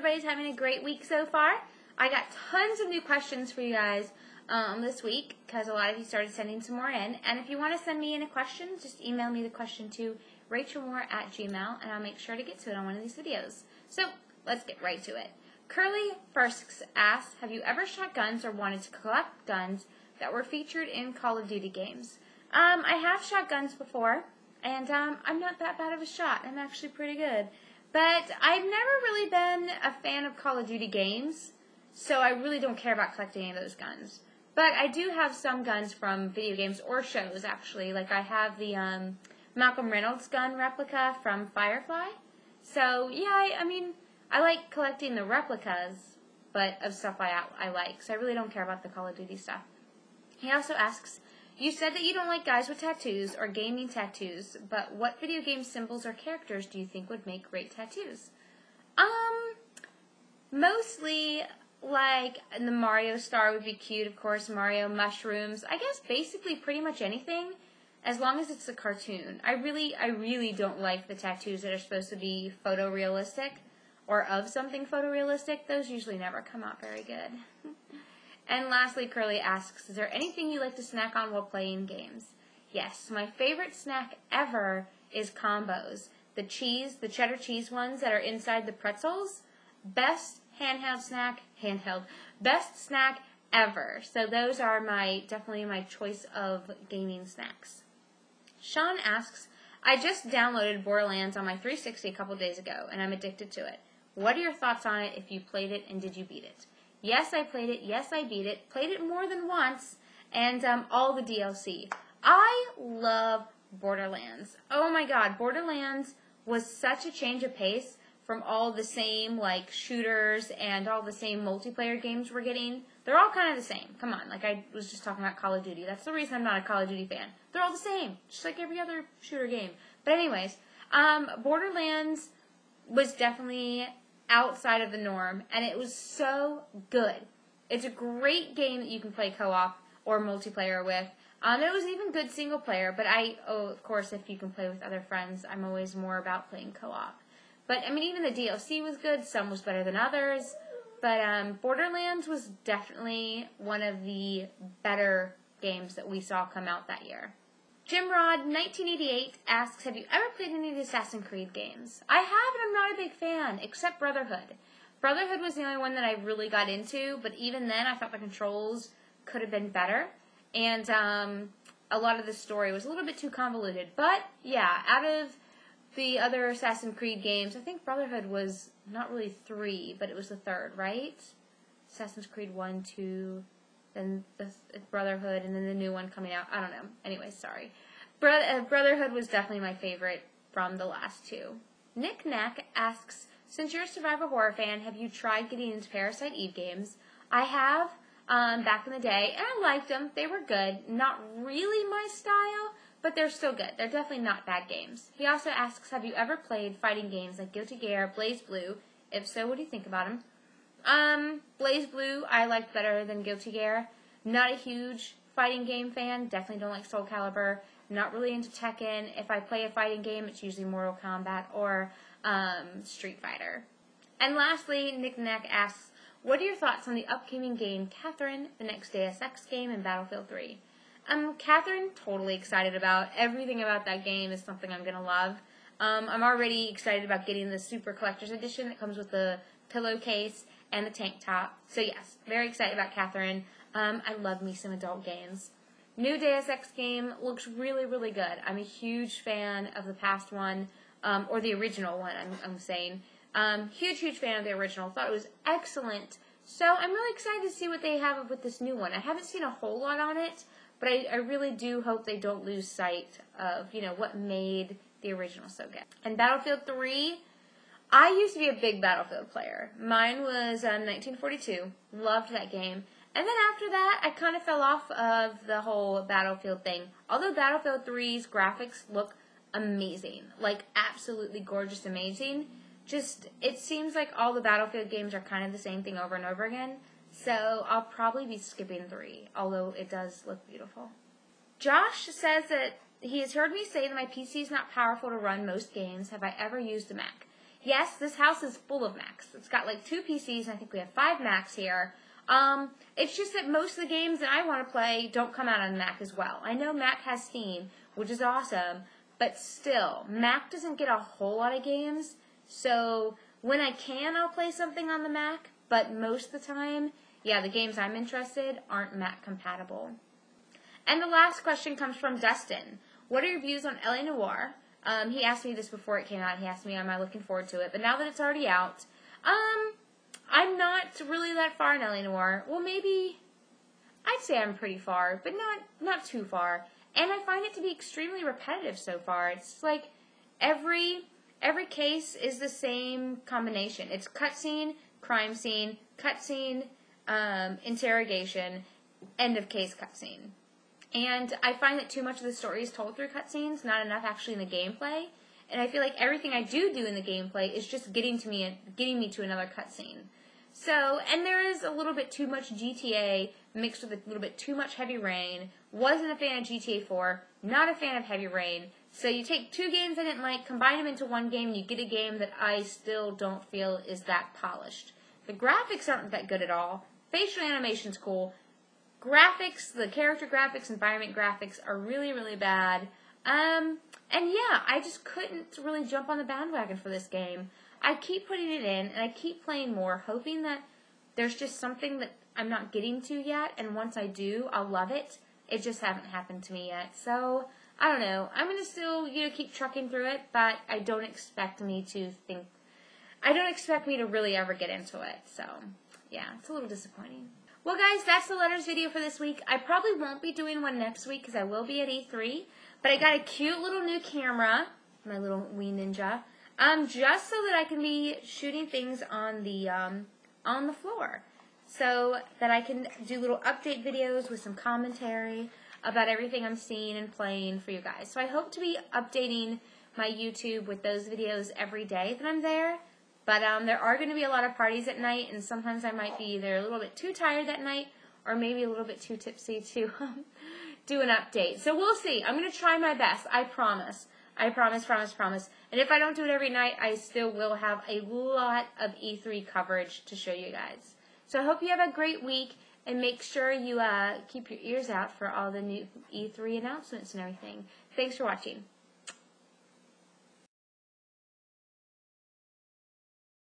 everybody's having a great week so far. I got tons of new questions for you guys this week because a lot of you started sending some more in. And if you want to send me in a question, just email me the question to RaychulMoore@gmail.com, and I'll make sure to get to it on one of these videos. So let's get right to it. Curly First asks, have you ever shot guns or wanted to collect guns that were featured in Call of Duty games? I have shot guns before, and I'm not that bad of a shot. I'm actually pretty good. But I've never really been a fan of Call of Duty games, so I really don't care about collecting any of those guns. But I do have some guns from video games or shows, actually. Like I have the Malcolm Reynolds gun replica from Firefly. So, yeah, I mean, I like collecting the replicas, but of stuff I like. So I really don't care about the Call of Duty stuff. He also asks, you said that you don't like guys with tattoos or gaming tattoos, but what video game symbols or characters do you think would make great tattoos? Mostly, like, the Mario star would be cute, of course, Mario mushrooms. I guess basically pretty much anything, as long as it's a cartoon. I really don't like the tattoos that are supposed to be photorealistic, or of something photorealistic. Those usually never come out very good. And lastly, Curly asks, is there anything you like to snack on while playing games? Yes, my favorite snack ever is combos. The cheddar cheese ones that are inside the pretzels. Best best snack ever. So those are definitely my choice of gaming snacks. Sean asks, I just downloaded Borderlands on my 360 a couple days ago, and I'm addicted to it. What are your thoughts on it if you played it, and did you beat it? Yes, I played it. Yes, I beat it. Played it more than once, and all the DLC. I love Borderlands. Oh my god, Borderlands was such a change of pace from all the same, like, shooters and all the same multiplayer games we're getting. They're all kind of the same. Come on, like I was just talking about Call of Duty. That's the reason I'm not a Call of Duty fan. They're all the same, just like every other shooter game. But anyways, Borderlands was definitely outside of the norm, and it was so good. It's a great game that you can play co-op or multiplayer with. It was even good single player, but of course, if you can play with other friends, I'm always more about playing co-op. But, I mean, even the DLC was good. Some was better than others. But Borderlands was definitely one of the better games that we saw come out that year. Jimrod1988 asks, have you ever played any of the Assassin's Creed games? I have, and I'm not a big fan, except Brotherhood. Brotherhood was the only one that I really got into, but even then I thought the controls could have been better. And a lot of the story was a little bit too convoluted. But, yeah, out of the other Assassin's Creed games, I think Brotherhood was not really 3, but it was the 3rd, right? Assassin's Creed 1, 2... then the Brotherhood, and then the new one coming out. I don't know. Anyway, sorry. Brotherhood was definitely my favorite from the last 2. Nick Knack asks, since you're a survival horror fan, have you tried getting into Parasite Eve games? I have, back in the day, and I liked them. They were good. Not really my style, but they're still good. They're definitely not bad games. He also asks, have you ever played fighting games like Guilty Gear, Blaze Blue? If so, what do you think about them? Blaze Blue I liked better than Guilty Gear. Not a huge fighting game fan. Definitely don't like Soul Calibur. Not really into Tekken. If I play a fighting game, it's usually Mortal Kombat or Street Fighter. And lastly, Nick Knack asks, what are your thoughts on the upcoming game Catherine, the next Deus Ex game, and Battlefield 3? Catherine, totally excited about. Everything about that game is something I'm going to love. I'm already excited about getting the Super Collector's Edition that comes with the pillowcase and the tank top. So yes, very excited about Catherine. I love me some adult games. New Deus Ex game looks really, really good. I'm a huge fan of the past one, or the original one, I'm saying. Huge fan of the original. Thought it was excellent. So I'm really excited to see what they have with this new one. I haven't seen a whole lot on it, but I really do hope they don't lose sight of, what made the original so good. And Battlefield 3, I used to be a big Battlefield player. Mine was 1942. Loved that game. And then after that, I kind of fell off of the whole Battlefield thing. Although Battlefield 3's graphics look amazing. Like, absolutely gorgeous, amazing. Just, it seems like all the Battlefield games are kind of the same thing over and over again. So I'll probably be skipping 3, although it does look beautiful. Josh says that he has heard me say that my PC is not powerful to run most games. Have I ever used a Mac? Yes, this house is full of Macs. It's got like 2 PCs, and I think we have 5 Macs here. It's just that most of the games that I want to play don't come out on Mac as well. I know Mac has Steam, which is awesome, but still, Mac doesn't get a whole lot of games, so when I can, I'll play something on the Mac, but most of the time, yeah, the games I'm interested aren't Mac compatible. And the last question comes from Dustin. What are your views on LA Noire? He asked me this before it came out. He asked me, am I looking forward to it? But now that it's already out, I'm not really that far in LA Noire. Well, maybe, I'd say I'm pretty far, but not too far. And I find it to be extremely repetitive so far. It's like every case is the same combination. It's cutscene, crime scene, cutscene, interrogation, end of case cutscene. And I find that too much of the story is told through cutscenes, not enough actually in the gameplay. And I feel like everything I do in the gameplay is just getting me to another cutscene. So, and there is a little bit too much GTA mixed with a little bit too much Heavy Rain. Wasn't a fan of GTA 4, not a fan of Heavy Rain. So you take 2 games I didn't like, combine them into one game, and you get a game that I still don't feel is that polished. The graphics aren't that good at all. Facial animation's cool. Graphics, the character graphics, environment graphics are really, really bad. And yeah, I just couldn't really jump on the bandwagon for this game. I keep putting it in, and I keep playing more, hoping that there's just something that I'm not getting to yet, and once I do, I'll love it. It just hasn't happened to me yet. So, I don't know. I'm going to still, keep trucking through it, but I don't expect me to really ever get into it. So, yeah, it's a little disappointing. Well, guys, that's the letters video for this week. I probably won't be doing one next week because I will be at E3. But I got a cute little new camera, my little wee ninja, just so that I can be shooting things on the floor, so that I can do little update videos with some commentary about everything I'm seeing and playing for you guys. So I hope to be updating my YouTube with those videos every day that I'm there. But there are going to be a lot of parties at night, and sometimes I might be either a little bit too tired that night or maybe a little bit too tipsy to do an update. So we'll see. I'm going to try my best. I promise. I promise, promise, promise. And if I don't do it every night, I still will have a lot of E3 coverage to show you guys. So I hope you have a great week, and make sure you keep your ears out for all the new E3 announcements and everything. Thanks for watching.